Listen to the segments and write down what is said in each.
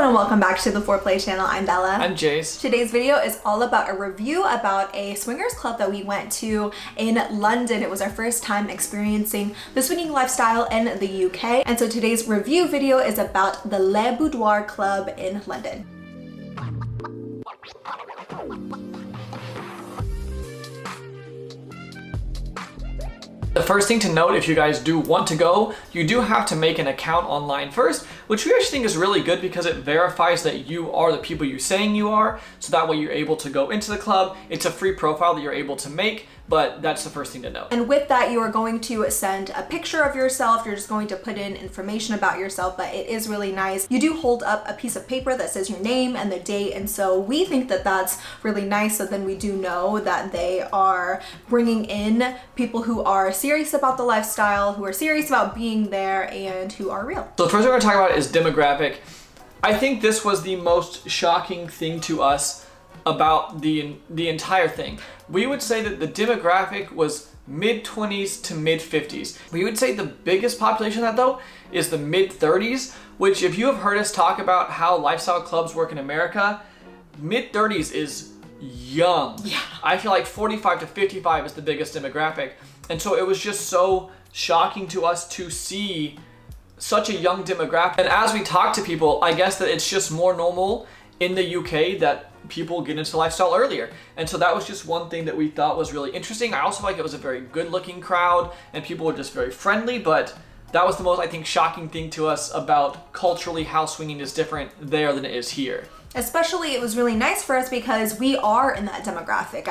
and welcome back to the Foreplay channel. I'm Bella. I'm Jace. Today's video is all about a review about a swingers club that we went to in London. It was our first time experiencing the swinging lifestyle in the UK. And so today's review video is about the Le Boudoir Club in London. The first thing to note, if you guys do want to go, you do have to make an account online first, which we actually think is really good because it verifies that you are the people you're saying you are. So that way you're able to go into the club. It's a free profile that you're able to make, but that's the first thing to know. And with that, you are going to send a picture of yourself. You're just going to put in information about yourself, but it is really nice. You do hold up a piece of paper that says your name and the date. And so we think that that's really nice. So then we do know that they are bringing in people who are serious about the lifestyle, who are serious about being there, and who are real. So the first thing we're gonna talk about is demographic. I think this was the most shocking thing to us about the entire thing. We would say that the demographic was mid-20s to mid-50s. We would say the biggest population of that though is the mid-30s, which if you have heard us talk about how lifestyle clubs work in America, mid-30s is young. Yeah. I feel like 45 to 55 is the biggest demographic. And so it was just so shocking to us to see such a young demographic. And as we talk to people, I guess that it's just more normal in the UK that people get into lifestyle earlier. And so that was just one thing that we thought was really interesting. I also like it was a very good looking crowd and people were just very friendly, but that was the most, I think, shocking thing to us about culturally how swinging is different there than it is here. Especially, it was really nice for us because we are in that demographic.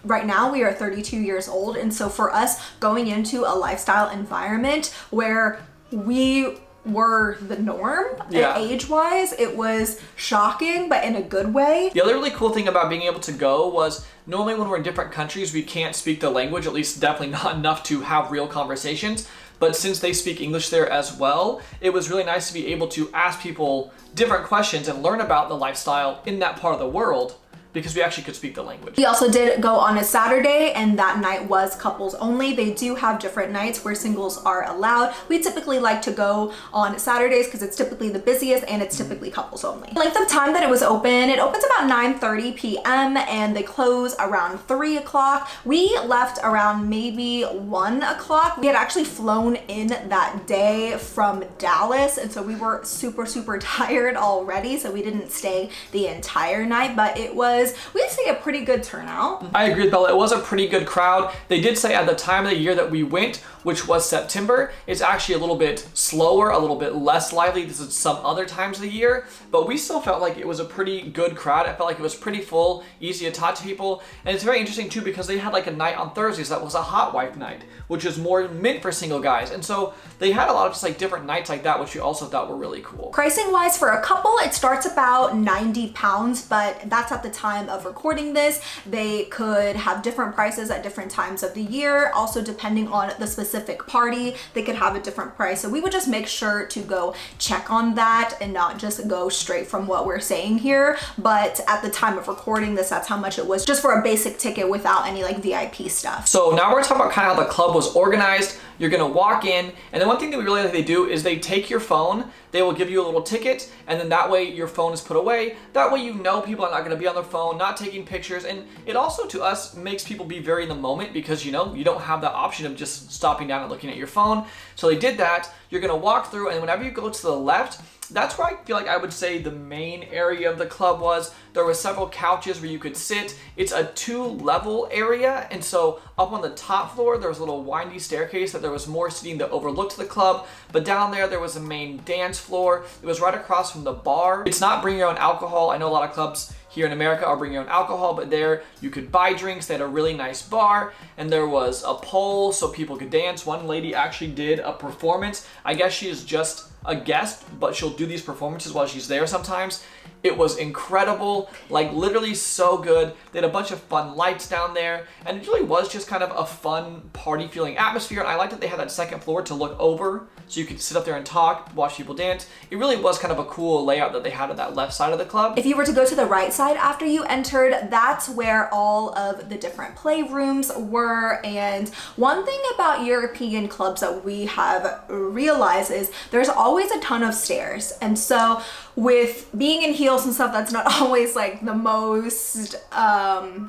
Right now, we are 32 years old. And so for us going into a lifestyle environment where we were the norm, yeah, age-wise, it was shocking, but in a good way. The other really cool thing about being able to go was normally when we're in different countries, we can't speak the language, at least definitely not enough to have real conversations. But since they speak English there as well, it was really nice to be able to ask people different questions and learn about the lifestyle in that part of the world because we actually could speak the language. We also did go on a Saturday, and that night was couples only. They do have different nights where singles are allowed. We typically like to go on Saturdays because it's typically the busiest and it's typically couples only. The length of time that it was open, it opens about 9:30 p.m. and they close around 3 o'clock. We left around maybe 1 o'clock. We had actually flown in that day from Dallas, and so we were super tired already, so we didn't stay the entire night, but it was, we'd say, a pretty good turnout. I agree with Bella. It was a pretty good crowd. They did say at the time of the year that we went, which was September, it's actually a little bit slower, a little bit less lively. This is some other times of the year, but we still felt like it was a pretty good crowd. I felt like it was pretty full, easy to talk to people. And it's very interesting too because they had like a night on Thursdays that was a hot wife night, which is more meant for single guys. And so they had a lot of just like different nights like that, which we also thought were really cool. Pricing wise, for a couple, it starts about £90, but that's at the time of recording this. They could have different prices at different times of the year. Also, depending on the specific party, they could have a different price. So we would just make sure to go check on that and not just go straight from what we're saying here. But at the time of recording this, that's how much it was just for a basic ticket without any like VIP stuff. So now we're talking about kind of how the club was organized. You're gonna walk in, and then one thing that we really like they do is they take your phone, they will give you a little ticket, and then that way your phone is put away. That way you know people are not gonna be on their phone, not taking pictures, and it also to us makes people be very in the moment because you know, you don't have that option of just stopping down and looking at your phone. So they did that. You're gonna walk through, and whenever you go to the left, that's where I feel like I would say the main area of the club was. There were several couches where you could sit. It's a 2-level area, and so up on the top floor there was a little windy staircase that there was more seating that overlooked the club, but down there was a main dance floor. It was right across from the bar. It's not bring your own alcohol. I know a lot of clubs here in America are bring your own alcohol, but there you could buy drinks. They had a really nice bar, and there was a pole so people could dance. One lady actually did a performance. I guess she is just a guest, but she'll do these performances while she's there sometimes. It was incredible, like literally so good. They had a bunch of fun lights down there, and it really was just kind of a fun party feeling atmosphere. And I liked that they had that second floor to look over so you could sit up there and talk, watch people dance. It really was kind of a cool layout that they had on that left side of the club. If you were to go to the right side after you entered, that's where all of the different playrooms were. And one thing about European clubs that we have realized is there's always a ton of stairs. And so with being in heels and stuff, that's not always like the most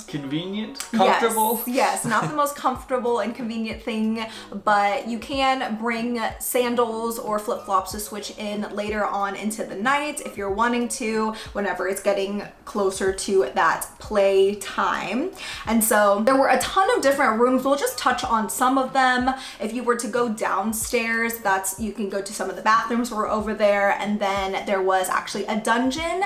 convenient, comfortable. Yes, not the most comfortable and convenient thing, but you can bring sandals or flip-flops to switch in later on into the night if you're wanting to, whenever it's getting closer to that play time. And so there were a ton of different rooms. We'll just touch on some of them. If you were to go downstairs, you can go to some of the bathrooms were over there, and then there was actually a dungeon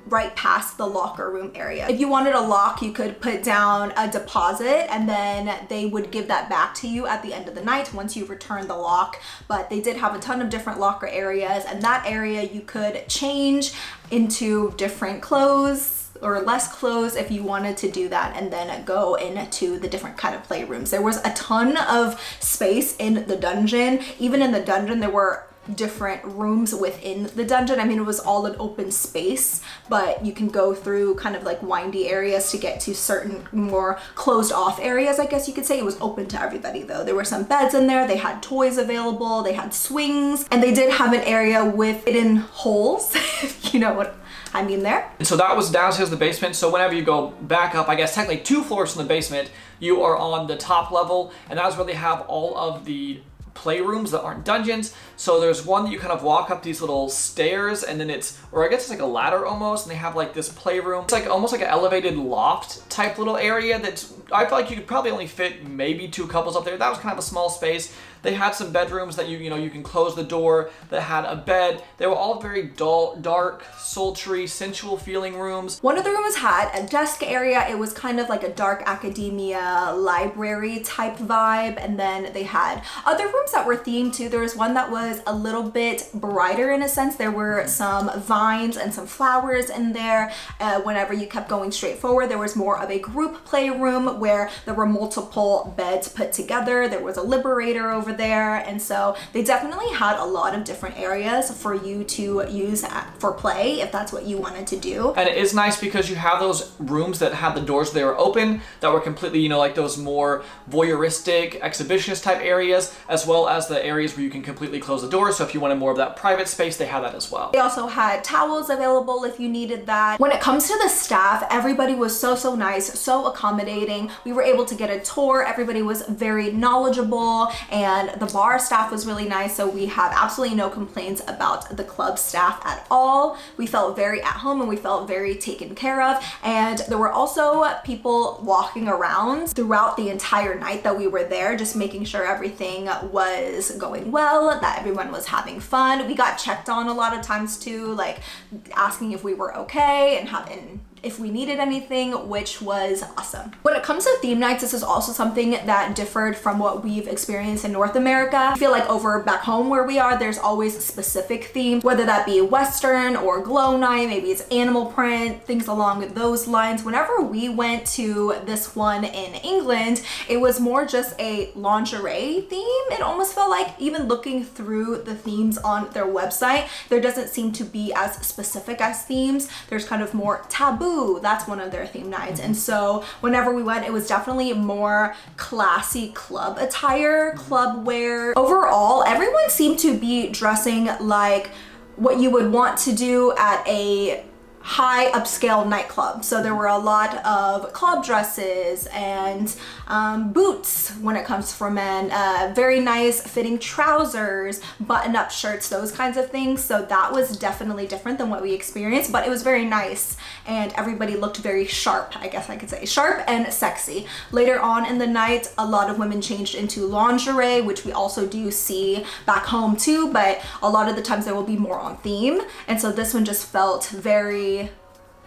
right past the locker room area. If you wanted a lock, you could put down a deposit and then they would give that back to you at the end of the night once you return the lock. But they did have a ton of different locker areas, and that area you could change into different clothes or less clothes if you wanted to do that, and then go into the different kind of playrooms. There was a ton of space in the dungeon. Even in the dungeon, there were different rooms within the dungeon. I mean, it was all an open space, but you can go through kind of like windy areas to get to certain more closed off areas, I guess you could say. It was open to everybody though. There were some beds in there, they had toys available, they had swings, and they did have an area with hidden holes, if you know what I mean there. And so that was downstairs in the basement. So whenever you go back up, I guess technically 2 floors from the basement, you are on the top level, and that's where they have all of the playrooms that aren't dungeons. So there's one that you kind of walk up these little stairs, and then or I guess it's like a ladder almost, and they have like this playroom. It's like almost like an elevated loft type little area I feel like you could probably only fit maybe 2 couples up there. That was kind of a small space. They had some bedrooms that you can close the door that had a bed. They were all very dull, dark, sultry, sensual feeling rooms. One of the rooms had a desk area. It was kind of like a dark academia library type vibe. And then they had other rooms that were themed too. There was one that was a little bit brighter in a sense. There were some vines and some flowers in there. Whenever you kept going straight forward, there was more of a group play room where there were multiple beds put together. There was a liberator over there, and so they definitely had a lot of different areas for you to use for play if that's what you wanted to do. And it is nice because you have those rooms that had the doors they were open, that were completely like those more voyeuristic exhibitionist type areas, as well as the areas where you can completely close the doors. So if you wanted more of that private space, they had that as well. They also had towels available if you needed that. When it comes to the staff, everybody was so nice, so accommodating. We were able to get a tour. Everybody was very knowledgeable, and the bar staff was really nice, so we have absolutely no complaints about the club staff at all. We felt very at home and we felt very taken care of, and there were also people walking around throughout the entire night that we were there, just making sure everything was going well, that everyone was having fun. We got checked on a lot of times too, like asking if we were okay and if we needed anything, which was awesome. When it comes to theme nights, this is also something that differed from what we've experienced in North America. I feel like over back home where we are, there's always specific themes, whether that be Western or glow night, maybe it's animal print, things along those lines. Whenever we went to this one in England, it was more just a lingerie theme. It almost felt like, even looking through the themes on their website, there doesn't seem to be as specific as themes. There's kind of more taboo. That's one of their theme nights. And so whenever we went, it was definitely more classy club attire, club wear. Overall, everyone seemed to be dressing like what you would want to do at a high upscale nightclub. So there were a lot of club dresses and boots when it comes for men, very nice fitting trousers, button-up shirts, those kinds of things. So that was definitely different than what we experienced, but it was very nice, and everybody looked very sharp, I guess I could say. Sharp and sexy. Later on in the night, a lot of women changed into lingerie, which we also do see back home too, but a lot of the times there will be more on theme. And so this one just felt very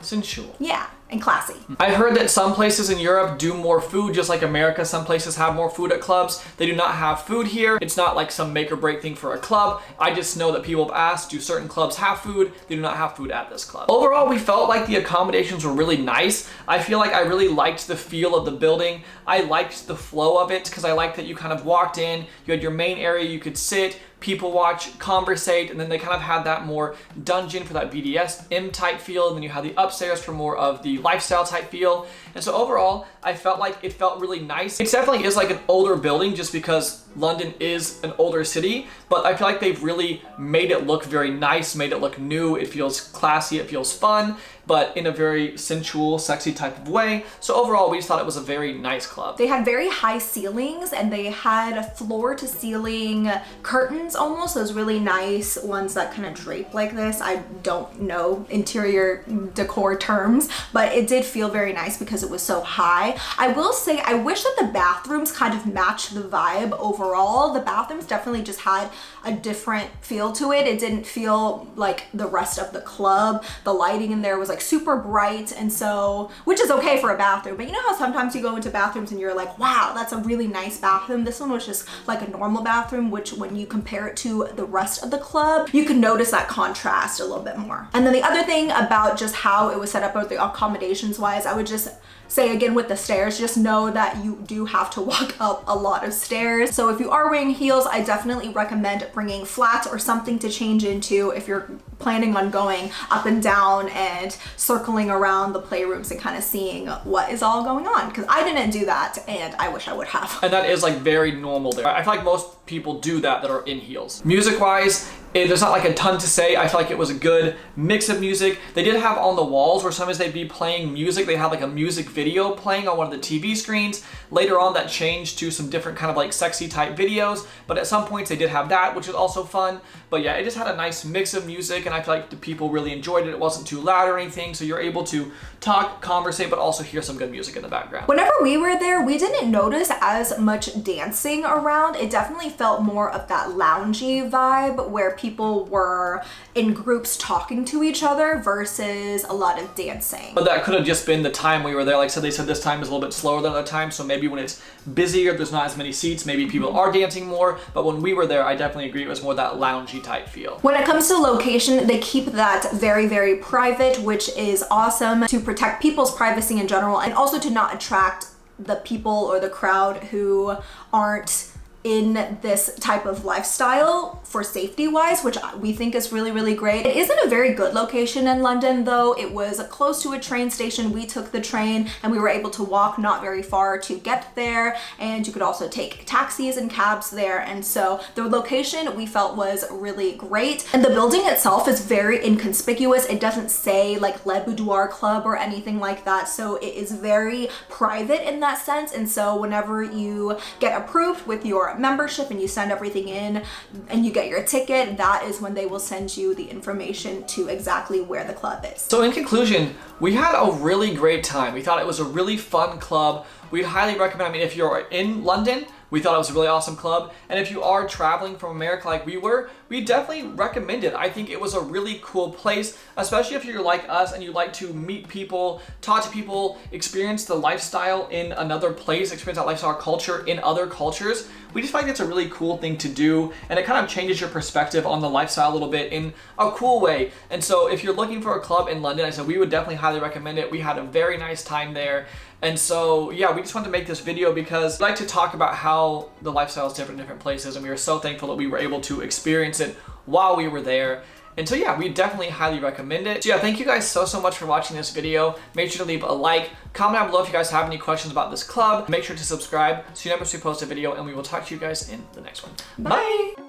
sensual. Yeah, and classy. I heard that some places in Europe do more food, just like America. Some places have more food at clubs. They do not have food here. It's not like some make or break thing for a club. I just know that people have asked, do certain clubs have food? They do not have food at this club. Overall, we felt like the accommodations were really nice. I feel like I really liked the feel of the building. I liked the flow of it because I liked that you kind of walked in, you had your main area, you could sit, people watch, conversate, and then they kind of had that more dungeon for that BDSM type feel, and then you had the upstairs for more of the lifestyle type feel. And so overall, I felt like it felt really nice. It definitely is like an older building just because London is an older city, but I feel like they've really made it look very nice, made it look new. It feels classy, it feels fun, but in a very sensual, sexy type of way. So overall, we just thought it was a very nice club. They had very high ceilings and they had floor to ceiling curtains almost, those really nice ones that kind of drape like this. I don't know interior decor terms, but it did feel very nice because it was so high. I will say, I wish that the bathrooms kind of matched the vibe overall. The bathrooms definitely just had a different feel to it. It didn't feel like the rest of the club. The lighting in there was like super bright, and so, which is okay for a bathroom, but you know how sometimes you go into bathrooms and you're like, wow, that's a really nice bathroom. This one was just like a normal bathroom, which when you compare it to the rest of the club, you can notice that contrast a little bit more. And then the other thing about just how it was set up with the accommodations wise, I would just say again with the stairs, just know that you do have to walk up a lot of stairs. So if you are wearing heels, I definitely recommend bringing flats or something to change into if you're planning on going up and down and circling around the playrooms and kind of seeing what is all going on, because I didn't do that and I wish I would have. And that is like very normal there. I feel like most people do that are in heels. Music wise, there's not like a ton to say. I feel like it was a good mix of music. They did have on the walls where sometimes they'd be playing music. They had like a music video playing on one of the TV screens. Later on that changed to some different kind of like sexy type videos, but at some points they did have that, which is also fun. But yeah, it just had a nice mix of music and I feel like the people really enjoyed it. It wasn't too loud or anything, so you're able to talk, conversate, but also hear some good music in the background. Whenever we were there, we didn't notice as much dancing around. It definitely felt more of that loungy vibe where people were in groups talking to each other versus a lot of dancing. But that could have just been the time we were there. Like I said, they said this time is a little bit slower than other times, so maybe when it's busier, there's not as many seats, maybe people are dancing more, but when we were there, I definitely agree it was more that loungy type feel. When it comes to location, they keep that very, very private, which is awesome to protect people's privacy in general and also to not attract the people or the crowd who aren't in this type of lifestyle for safety wise, which we think is really, really great. It isn't a very good location in London though. It was close to a train station. We took the train and we were able to walk not very far to get there, and you could also take taxis and cabs there, and so the location we felt was really great. And the building itself is very inconspicuous. It doesn't say like Le Boudoir Club or anything like that, so it is very private in that sense. And so whenever you get approved with your membership and you send everything in and you get your ticket, that is when they will send you the information to exactly where the club is. So in conclusion, we had a really great time. We thought it was a really fun club. We'd highly recommend, I mean, if you're in London, we thought it was a really awesome club. And if you are traveling from America like we were, we definitely recommend it. I think it was a really cool place, especially if you're like us and you like to meet people, talk to people, experience the lifestyle in another place, experience that lifestyle culture in other cultures. We just find it's a really cool thing to do, and it kind of changes your perspective on the lifestyle a little bit in a cool way. And so if you're looking for a club in London, I said we would definitely highly recommend it. We had a very nice time there. And so, yeah, we just wanted to make this video because we like to talk about how the lifestyle is different in different places, and we were so thankful that we were able to experience it while we were there. And so yeah, we definitely highly recommend it. So yeah, thank you guys so much for watching this video. Make sure to leave a like, comment down below if you guys have any questions about this club. Make sure to subscribe so you never miss we post a video, and we will talk to you guys in the next one. Bye.